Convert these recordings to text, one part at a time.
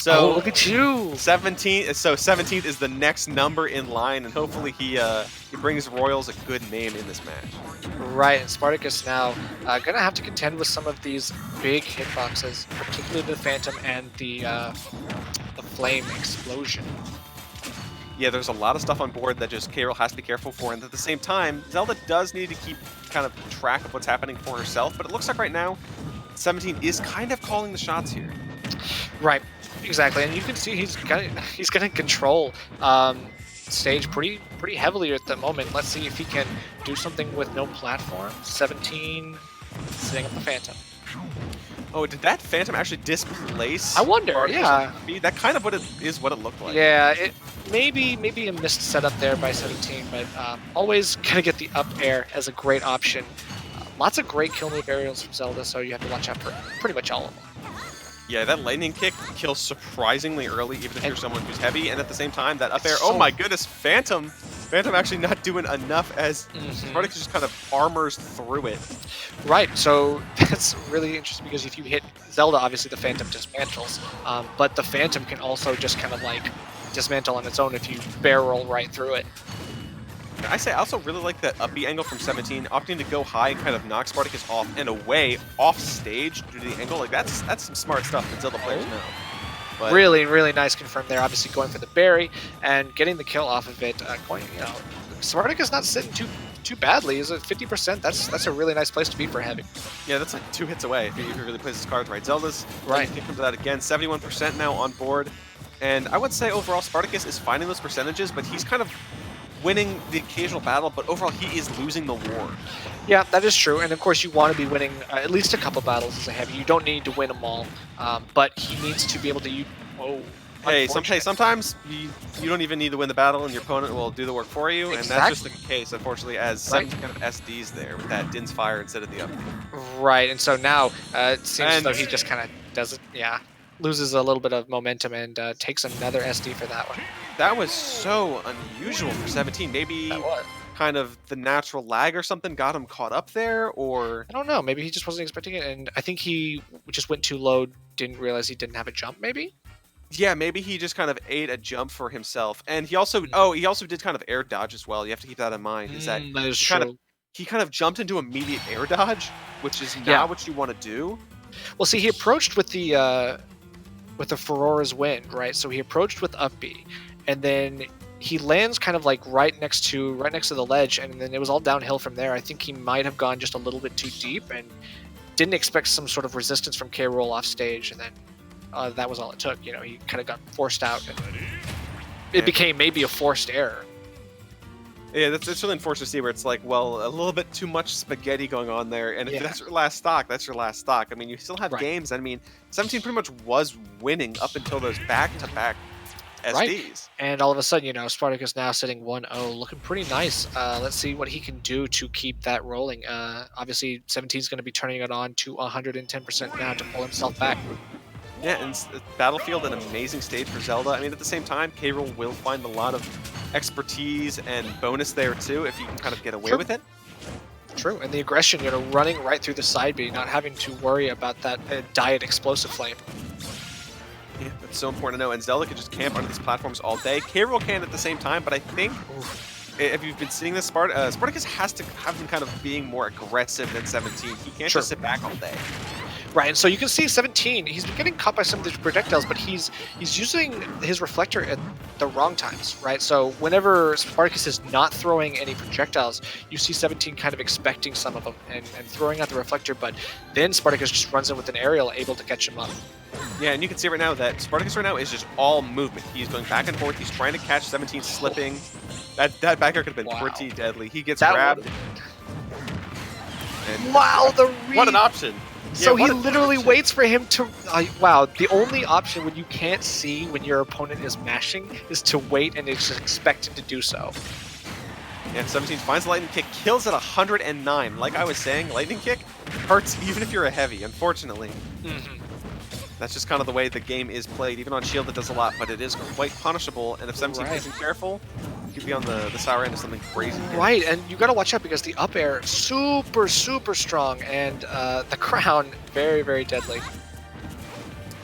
So look at you. 17. So 17th is the next number in line, and hopefully he brings Royals a good name in this match. Right, and Spartacus now gonna have to contend with some of these big hitboxes, particularly the Phantom and the Flame Explosion. Yeah, there's a lot of stuff on board that just K-Rool has to be careful for, and at the same time, Zelda does need to keep kind of track of what's happening for herself, but it looks like right now, 17 is kind of calling the shots here. Right, exactly, and you can see he's gonna control stage pretty heavily at the moment. Let's see if he can do something with no platform. 17 sitting up the Phantom. Oh, did that Phantom actually displace? I wonder, yeah. That kind of what it looked like. Yeah, it maybe a missed setup there by 17, but always gonna get the up air as a great option. Lots of great kill move aerials from Zelda, so you have to watch out for pretty much all of them. Yeah, that lightning kick kills surprisingly early, even if you're someone who's heavy, and at the same time, that up air, oh my goodness, Phantom actually not doing enough as Spartacus just kind of armors through it. Right, so that's really interesting because if you hit Zelda, obviously the Phantom dismantles, but the Phantom can also just kind of like dismantle on its own if you barrel right through it. I also really like that up B angle from 17, opting to go high and kind of knock Spartacus off and away off stage due to the angle. Like that's some smart stuff that Zelda players know. But really nice confirm there. Obviously going for the berry and getting the kill off of it. Spartacus not sitting too badly. Is it 50%? That's a really nice place to be for heavy. Yeah, that's like 2 hits away if he really plays his cards right. Zelda's right. Kick comes out again, 71% now on board, and I would say overall Spartacus is finding those percentages, but he's kind of winning the occasional battle, but overall he is losing the war. Yeah, that is true, and of course you want to be winning at least a couple battles as a heavy. You don't need to win them all, but he needs to be able to. Sometimes you don't even need to win the battle, and your opponent will do the work for you, and that's just the case, unfortunately, as some kind of SDs there with that Din's Fire instead of the up. Right, and so now it seems as though he just kind of does it. Yeah, loses a little bit of momentum and takes another SD for that one. That was so unusual for 17. Maybe kind of the natural lag or something got him caught up there, or I don't know. Maybe he just wasn't expecting it, and I think he just went too low, didn't realize he didn't have a jump. Maybe. Yeah, maybe he just kind of ate a jump for himself, and he also did kind of air dodge as well. You have to keep that in mind. That is true. He kind of jumped into immediate air dodge, which is not what you want to do. Well, see, he approached with the Ferora's Wind, right? So he approached with up B, and then he lands kind of like right next to the ledge, and then it was all downhill from there. I think he might have gone just a little bit too deep and didn't expect some sort of resistance from K-Rool off stage, and then that was all it took. You know, he kind of got forced out, and it became maybe a forced error. Yeah, that's really unfortunate to see where it's like, well, a little bit too much spaghetti going on there, and if that's your last stock, that's your last stock. I mean, you still have games. I mean, 17 pretty much was winning up until those back-to-back SDs. Right. And all of a sudden, you know, Spartacus now sitting 1-0, looking pretty nice. Let's see what he can do to keep that rolling. Obviously, 17 is going to be turning it on to 110% now to pull himself back. Yeah, and Battlefield, an amazing stage for Zelda. I mean, at the same time, K-Rool will find a lot of expertise and bonus there, too, if you can kind of get away with it. True, and the aggression, you know, running right through the side B, not having to worry about that Diet Explosive Flame. Yeah, that's so important to know, and Zelda can just camp under these platforms all day. K-Rool can at the same time, but I think if you've been seeing this, Spartacus has to have him kind of being more aggressive than 17. He can't just sit back all day. Right, and so you can see 17, he's been getting caught by some of these projectiles, but he's using his reflector at the wrong times, right? So whenever Spartacus is not throwing any projectiles, you see 17 kind of expecting some of them and throwing out the reflector, but then Spartacus just runs in with an aerial able to catch him up. Yeah, and you can see right now that Spartacus right now is just all movement. He's going back and forth, he's trying to catch 17 slipping. That back air could have been pretty deadly. He gets grabbed. And wow, what an option! So he literally waits for him to... wow, the only option when you can't see when your opponent is mashing is to wait and just expect him to do so. And 17 finds the lightning kick, kills at 109. Like I was saying, lightning kick hurts even if you're a heavy, unfortunately. That's just kind of the way the game is played. Even on shield it does a lot, but it is quite punishable, and if 17 isn't careful, you could be on the sour end of something crazy here. Right, and you gotta watch out because the up air, super strong, and the crown, very deadly.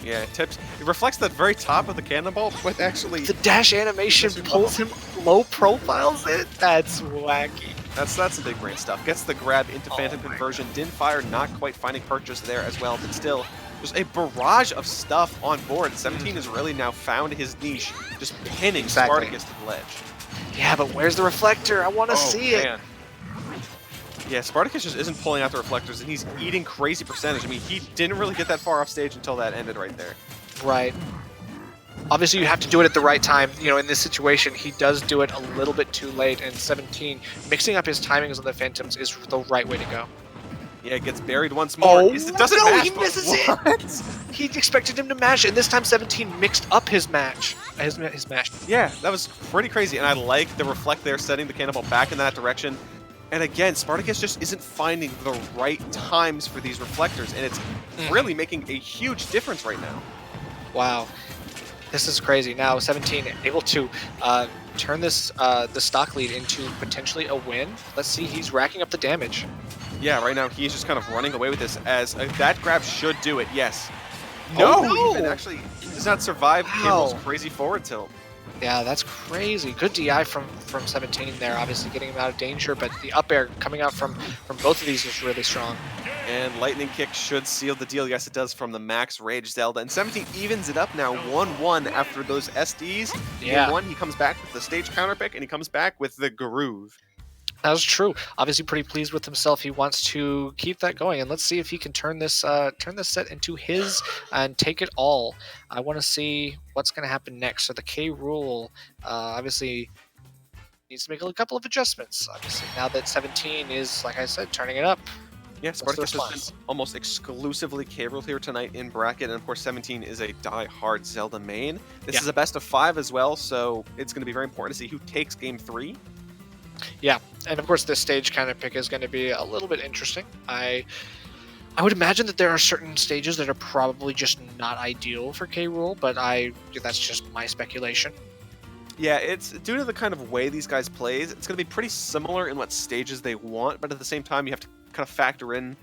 Yeah, it tips. It reflects the very top of the cannonball, but actually... The dash animation pulls him low profiles it? That's wacky. That's some big brain stuff. Gets the grab into Phantom Conversion. Didn't fire, not quite finding purchase there as well, but still, there's a barrage of stuff on board. 17 has really now found his niche, just pinning Spartacus to the ledge. Yeah, but where's the reflector? I want to see it. Yeah, Spartacus just isn't pulling out the reflectors, and he's eating crazy percentage. I mean, he didn't really get that far off stage until that ended right there. Right. Obviously, you have to do it at the right time. You know, in this situation, he does do it a little bit too late, and 17, mixing up his timings on the Phantoms is the right way to go. Yeah, it gets buried once more. Oh, it doesn't no, match, he misses it! He expected him to mash, and this time 17 mixed up his match. His mash. Yeah, that was pretty crazy, and I like the reflect there, setting the cannonball back in that direction. And again, Spartacus just isn't finding the right times for these reflectors, and it's really making a huge difference right now. Wow. This is crazy. Now 17 able to turn this the stock lead into potentially a win. Let's see, he's racking up the damage. Yeah, right now he's just kind of running away with this as that grab should do it, yes. No! Even actually does not survive Kimball's crazy forward tilt. Yeah, that's crazy. Good DI from 17 there, obviously getting him out of danger, but the up air coming out from both of these is really strong. And Lightning Kick should seal the deal. Yes, it does from the max rage Zelda. And 17 evens it up now 1-1 after those SDs. Yeah. Game 1, he comes back with the stage counter pick, and he comes back with the groove. That was true. Obviously pretty pleased with himself. He wants to keep that going, and let's see if he can turn this set into his and take it all. I want to see what's going to happen next. So the Rool obviously needs to make a couple of adjustments. Obviously, now that 17 is, like I said, turning it up. Yeah, Spartacus has been almost exclusively Rool here tonight in bracket, and of course 17 is a die-hard Zelda main. This is a best of 5 as well, so it's going to be very important to see who takes game 3. Yeah, and of course this stage kind of pick is going to be a little bit interesting. I would imagine that there are certain stages that are probably just not ideal for Rool, but that's just my speculation. Yeah, it's due to the kind of way these guys play. It's going to be pretty similar in what stages they want, but at the same time you have to kind of factor in,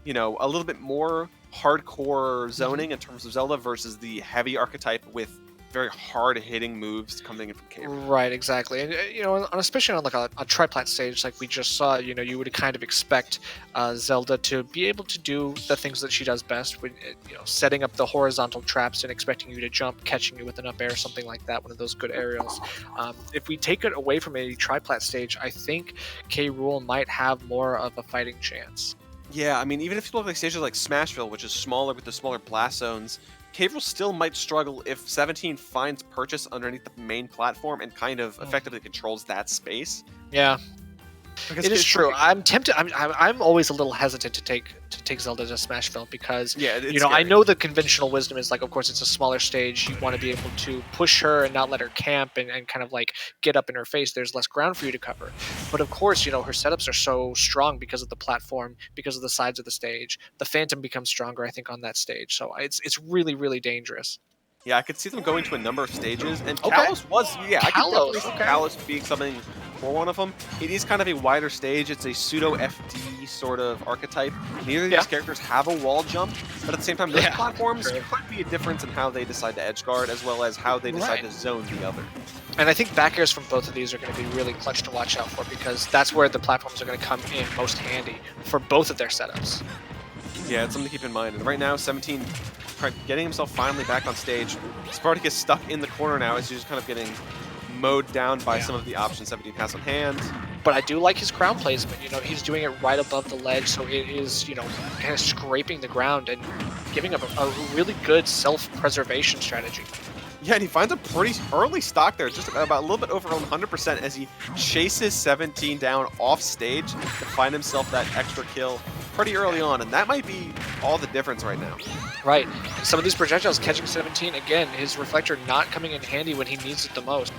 you know, a little bit more hardcore zoning in terms of Zelda versus the heavy archetype with very hard-hitting moves coming in from Rool. Right, exactly. And, you know, especially on like a triplat stage like we just saw, you know, you would kind of expect Zelda to be able to do the things that she does best, with, you know, setting up the horizontal traps and expecting you to jump, catching you with an up air, something like that, one of those good aerials. If we take it away from a triplat stage, I think Rool might have more of a fighting chance. Yeah, I mean, even if you look like stages like Smashville, which is smaller with the smaller blast zones, Rool still might struggle if 17 finds purchase underneath the main platform and kind of effectively controls that space. Yeah, it is true. I'm tempted. I'm always a little hesitant to take Zelda to Smashville because you know, I know the conventional wisdom is like, of course, it's a smaller stage. You want to be able to push her and not let her camp and kind of like get up in her face. There's less ground for you to cover. But of course, you know, her setups are so strong because of the platform, because of the sides of the stage. The Phantom becomes stronger, I think, on that stage. So it's really, really dangerous. Yeah, I could see them going to a number of stages, and Kalos was, I could definitely see Kalos being something for one of them. It is kind of a wider stage. It's a pseudo-FD sort of archetype. Neither of these characters have a wall jump, but at the same time, those platforms could be a difference in how they decide to edge guard, as well as how they decide to zone the other. And I think back airs from both of these are going to be really clutch to watch out for, because that's where the platforms are going to come in most handy for both of their setups. Yeah, it's something to keep in mind. And right now, 17 getting himself finally back on stage. Spartacus stuck in the corner now as he's just kind of getting mowed down by some of the options 17 has on hand. But I do like his ground placement. You know, he's doing it right above the ledge, so it is, you know, kind of scraping the ground and giving up a really good self-preservation strategy. Yeah, and he finds a pretty early stock there, just about a little bit over 100% as he chases 17 down off stage to find himself that extra kill pretty early on, and that might be all the difference right now. Right. Some of these projectiles catching 17, again, his reflector not coming in handy when he needs it the most.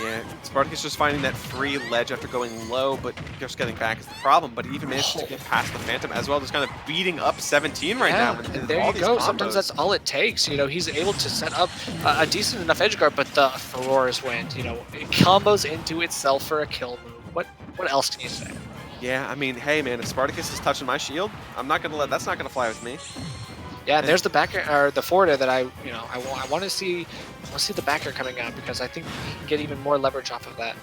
Yeah, Spartacus just finding that free ledge after going low, but just getting back is the problem. But he even managed to get past the Phantom as well, just kind of beating up 17 right now. And there you go. Sometimes that's all it takes. You know, he's able to set up a decent enough edge guard, but the Aurora's wind, you know, it combos into itself for a kill move. What else can you say? Yeah, I mean, hey man, if Spartacus is touching my shield, I'm not gonna that's not gonna fly with me. Yeah, and there's the back air, or the forward air that I want to see. I want to see the back air coming out because I think he can get even more leverage off of that.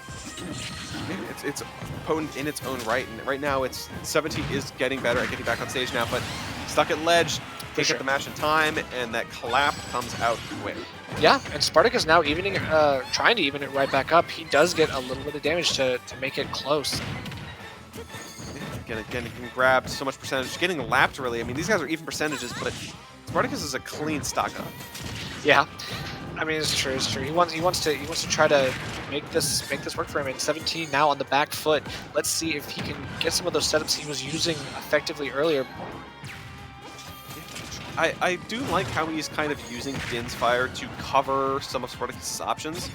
Yeah, it's potent in its own right, and right now it's 17 is getting better at getting back on stage now, but stuck at ledge, takes up the mash in time, and that collapse comes out quick. Yeah, and Spartacus now evening, trying to even it right back up. He does get a little bit of damage to make it close. Yeah, again, he can grab so much percentage, getting lapped really. I mean, these guys are even percentages, but Spartacus is a clean stock up. Yeah, I mean it's true. It's true. He wants to try to make this work for him. And 17 now on the back foot. Let's see if he can get some of those setups he was using effectively earlier. I do like how he's kind of using Din's Fire to cover some of Spartacus' options,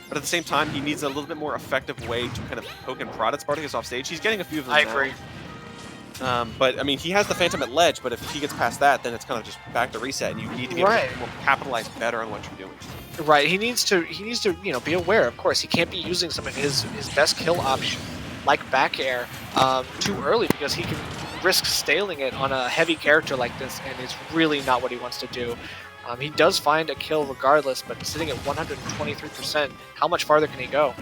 but at the same time, he needs a little bit more effective way to kind of poke and prod at Spartacus off stage. He's getting a few of them I now. agree. But I mean, he has the Phantom at ledge, but if he gets past that, then it's kind of just back to reset, and you need to be able to more capitalize better on what you're doing. Right. He needs to be aware. Of course, he can't be using some of his best kill option, like back air, too early because he can risk staling it on a heavy character like this, and it's really not what he wants to do. He does find a kill regardless, but sitting at 123%, how much farther can he go?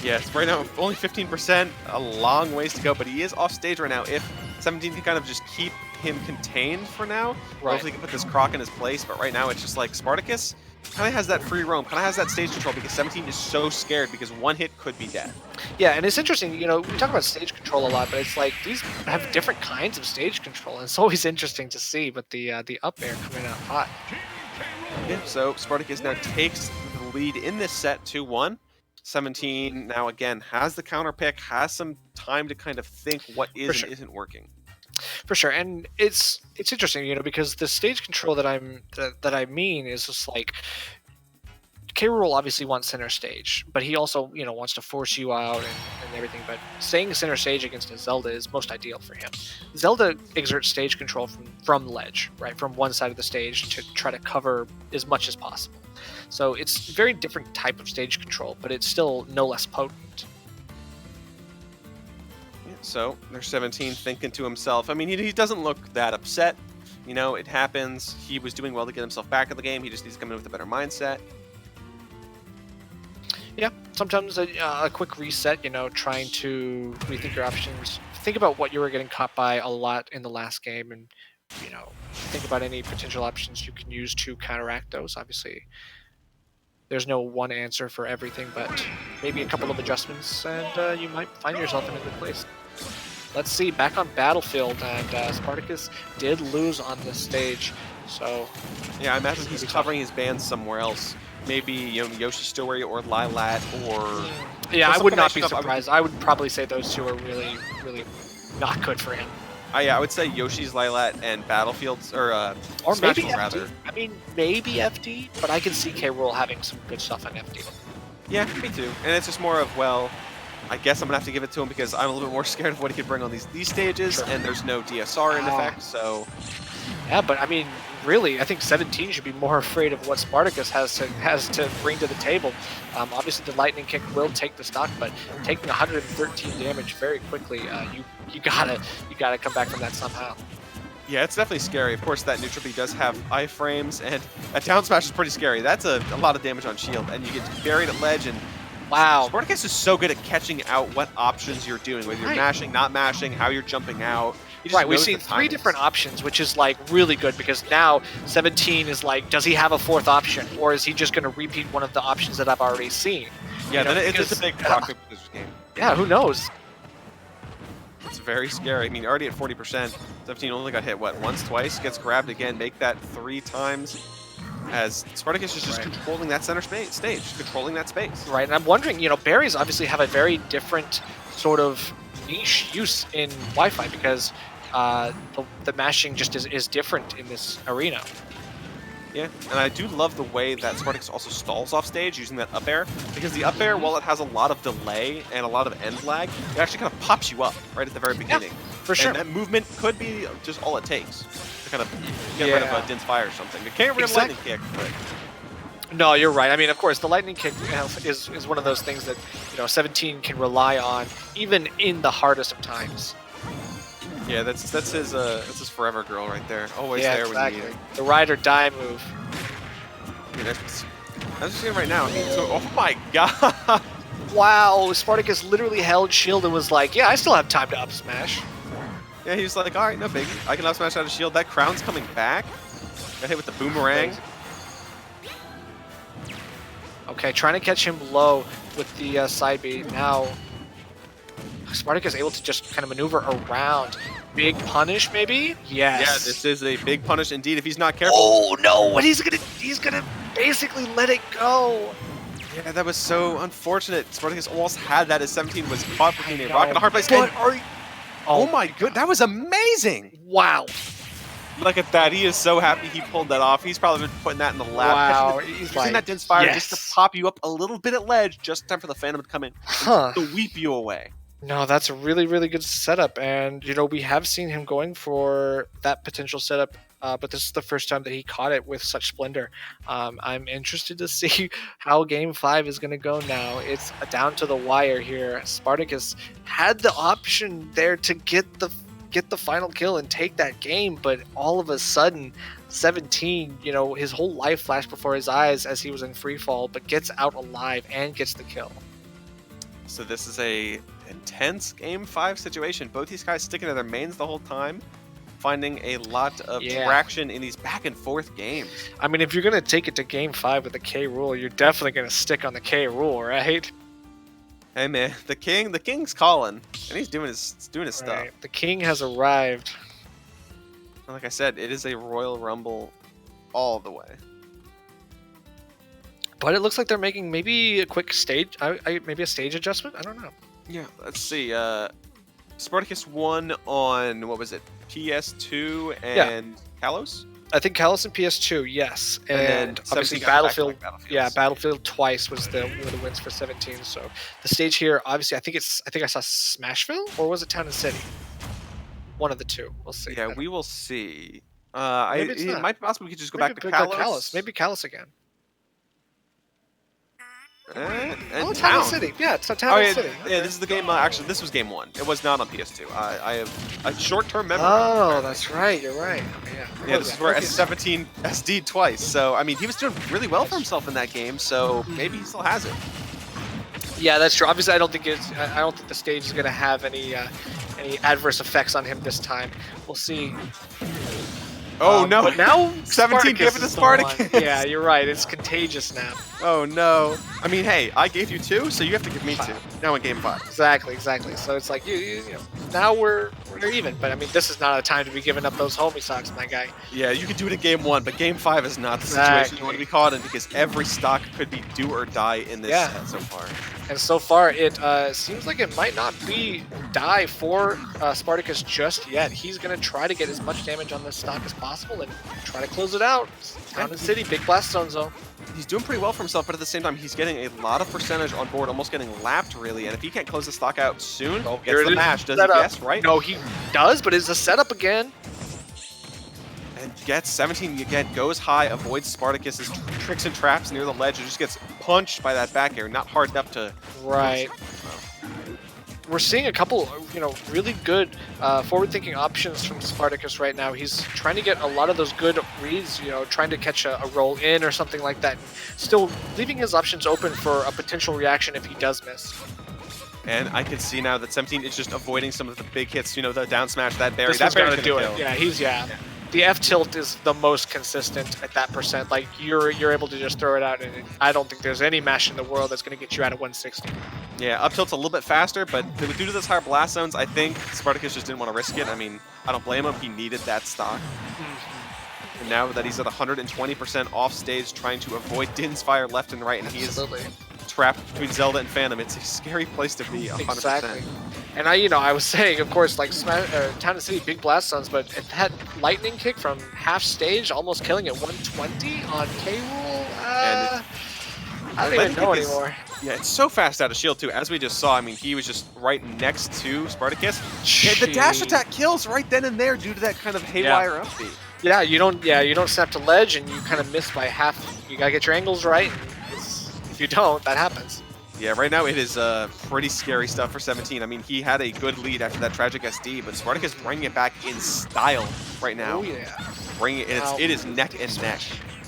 Yes, right now only 15%, a long ways to go, but he is off stage right now. If 17 can kind of just keep him contained for now, hopefully he can put this Croc in his place, but right now it's just like Spartacus kind of has that free roam, kind of has that stage control because 17 is so scared because one hit could be dead. Yeah, and it's interesting, we talk about stage control a lot, but it's like these have different kinds of stage control, and it's always interesting to see, but the up air coming out hot. Yeah, so Spartacus now takes the lead in this set 2-1. 17 now again has the counter pick, has some time to kind of think what is and isn't working. For sure, and it's interesting, because the stage control that I mean is just like Rool obviously wants center stage, but he also wants to force you out and everything. But staying center stage against a Zelda is most ideal for him. Zelda exerts stage control from ledge, right, from one side of the stage to try to cover as much as possible. So it's a very different type of stage control, but it's still no less potent. So there's 17 thinking to himself. I mean, he doesn't look that upset. It happens. He was doing well to get himself back in the game. He just needs to come in with a better mindset. Yeah, sometimes a quick reset, trying to rethink your options. Think about what you were getting caught by a lot in the last game and, think about any potential options you can use to counteract those. Obviously, there's no one answer for everything, but maybe a couple of adjustments and you might find yourself in a good place. Let's see, back on Battlefield, and Spartacus did lose on this stage, so... Yeah, I imagine he's covering his band somewhere else. Maybe, Yoshi's Story or Lilat or... Yeah, I would not be surprised. I would probably say those two are really, really not good for him. Yeah, I would say Yoshi's Lilat and Battlefield's, or maybe FD. Rather. I mean, maybe FD, but I can see Rool having some good stuff on FD. Yeah, me too. And it's just more of, well, I guess I'm going to have to give it to him because I'm a little bit more scared of what he could bring on these stages, and there's no DSR in effect, so... Yeah, but I mean, really, I think 17 should be more afraid of what Spartacus has to bring to the table. Obviously, the lightning kick will take the stock, but taking 113 damage very quickly, you gotta come back from that somehow. Yeah, it's definitely scary. Of course, that neutral B does have iframes, and that down smash is pretty scary. That's a lot of damage on shield, and you get buried at ledge, and wow, Spartacus is so good at catching out what options you're doing, whether you're mashing, not mashing, how you're jumping out. Right, we've seen 3 different options, which is like really good because now 17 is like, does he have a 4th option, or is he just going to repeat one of the options that I've already seen? Yeah, then it's a big rocket game. Yeah, who knows? It's very scary. I mean, already at 40%, 17 only got hit, what, once, twice? Gets grabbed again, make that 3 times. As Spartacus is just controlling that center stage, controlling that space. Right, and I'm wondering, berries obviously have a very different sort of niche use in Wi-Fi because the mashing just is different in this arena. Yeah, and I do love the way that Spartacus also stalls off stage using that up air, because the up air, while it has a lot of delay and a lot of end lag, it actually kind of pops you up right at the very beginning. Yeah, for sure. And that movement could be just all it takes to kind of get rid of a Din's Fire or something. It can't get rid of lightning kick, but... No, you're right. I mean, of course, the lightning kick is one of those things that 17 can rely on even in the hardest of times. Yeah, that's his forever girl right there. Always Yeah, there exactly. when you need it. The ride or die move. I mean, that's just seeing right now. I mean, so, oh my god. Wow, Spartacus literally held shield and was like, yeah, I still have time to up smash. Yeah, he was like, all right, no biggie. I can up smash out of shield. That crown's coming back. Got hit with the boomerang. Okay, trying to catch him low with the side B. Now, Spartacus able to just kind of maneuver around. Big punish, maybe? Yes. Yeah, this is a big punish indeed if he's not careful. Oh no! What he's gonna basically let it go. Yeah, that was so unfortunate. Spartacus almost had that as 17 was caught between a rock and a hard place. And, oh my god, that was amazing! Wow. Look at that. He is so happy he pulled that off. He's probably been putting that in the lab. Wow. He's using that Din's Fire just to pop you up a little bit at ledge, just in time for the Phantom to come in to weep you away. No, that's a really, really good setup. And, you know, we have seen him going for that potential setup, but this is the first time that he caught it with such splendor. I'm interested to see how Game 5 is going to go now. It's down to the wire here. Spartacus had the option there to get the final kill and take that game, but all of a sudden 17, you know, his whole life flashed before his eyes as he was in free fall, but gets out alive and gets the kill. So this is a intense Game 5 situation. Both these guys sticking to their mains the whole time, finding a lot of traction in these back and forth games. I mean, if you're going to take it to Game 5 with the K Rool, you're definitely going to stick on the K Rool, right? Hey man, the king's calling, and he's doing his stuff. Right. The king has arrived. Like I said, it is a Royal Rumble all the way. But it looks like they're making maybe a quick stage, maybe a stage adjustment. I don't know. Yeah, let's see. Spartacus won on what was it? PS2 and Kalos. I think Kalos and PS2, yes, and obviously Battlefield. Yeah, Battlefield twice was one of the wins for 17. So the stage here, obviously, I think I saw Smashville, or was it Town and City? One of the two. We'll see. Yeah, we will see. Maybe it's it not. might possibly we could just go Maybe back to Kalos. Maybe Kalos again. And Town and City. Yeah, it's Town and City. Yeah, this is the game. Actually, this was game 1. It was not on PS2. I have a short-term memory. Oh, that's right. You're right. Yeah. Yeah, this is where S17 SD'd twice. So I mean, he was doing really well for himself in that game. So maybe he still has it. Yeah, that's true. Obviously, I don't think the stage is going to have any adverse effects on him this time. We'll see. Oh no! But now 17 gave it to Spartacus. Yeah, you're right. It's contagious now. Oh no! I mean, hey, I gave you 2, so you have to give me 2. Now in game 5. Exactly. So it's like you know, now we're even. But I mean, this is not a time to be giving up those homie stocks, my guy. Yeah, you can do it in game 1, but game 5 is not the situation you want to be caught in because every stock could be do or die in this set so far. And so far, it seems like it might not be die for Spartacus just yet. He's going to try to get as much damage on this stock as possible and try to close it out. Town and City, big blast zone zone. He's doing pretty well for himself, but at the same time, he's getting a lot of percentage on board, almost getting lapped, really. And if he can't close the stock out soon, gets the match. Does he guess, right? No, he does, but it's a setup again. And gets 17 again, goes high, avoids Spartacus's tricks and traps near the ledge, and just gets punched by that back air. Not hard enough to... Right. We're seeing a couple, you know, really good forward-thinking options from Spartacus right now. He's trying to get a lot of those good reads, you know, trying to catch a roll in or something like that. Still leaving his options open for a potential reaction if he does miss. And I can see now that 17 is just avoiding some of the big hits, you know, the down smash, that berry. That's going to do it. Yeah, the F tilt is the most consistent at that percent. Like, you're able to just throw it out, and I don't think there's any mash in the world that's going to get you out of 160. Yeah, up tilt's a little bit faster, but due to those higher blast zones, I think Spartacus just didn't want to risk it. I mean, I don't blame him. He needed that stock. And now that he's at 120% off stage, trying to avoid Din's Fire left and right, and he is trapped between Zelda and Phantom. It's a scary place to be, 100%. Exactly. And I was saying, of course, like Town and City, big blast zones, but that lightning kick from half stage, almost killing it 120 on K Rool. I don't even know anymore. Yeah, it's so fast out of shield too. As we just saw, I mean, he was just right next to Spartacus. Yeah, the dash attack kills right then and there due to that kind of haywire upbeat. Yeah, you don't snap to ledge, and you kind of miss by half. You gotta get your angles right. And if you don't, that happens. Yeah, right now it is pretty scary stuff for 17. I mean, he had a good lead after that tragic SD, but Spartacus bringing it back in style right now. Oh yeah. Bringing it, Now, it is neck and neck.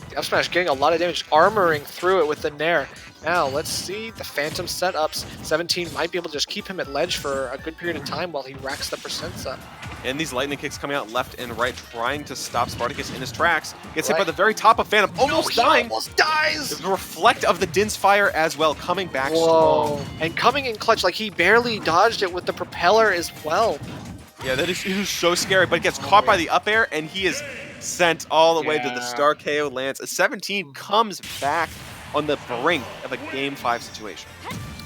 The up smash getting a lot of damage, armoring through it with the Nair. Now, let's see the Phantom setups. 17 might be able to just keep him at ledge for a good period of time while he racks the percents up. And these lightning kicks coming out left and right, trying to stop Spartacus in his tracks. Gets hit by the very top of Phantom, almost dying. Almost dies! The reflect of the Din's fire as well, coming back Whoa. strong. And coming in clutch, like he barely dodged it with the propeller as well. Yeah, that is so scary, but gets caught by the up air, and he is sent all the way to the star KO lands. A 17 comes back on the brink of a Game 5 situation.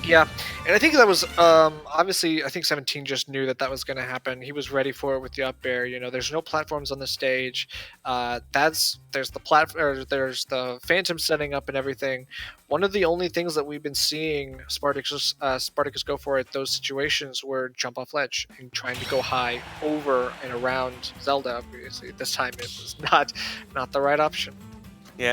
Yeah, and I think that was obviously. I think 17 just knew that that was going to happen. He was ready for it with the up air. You know, there's no platforms on the stage. There's the Phantom setting up and everything. One of the only things that we've been seeing Spartacus go for at those situations were jump off ledge and trying to go high over and around Zelda. Obviously, this time it was not the right option.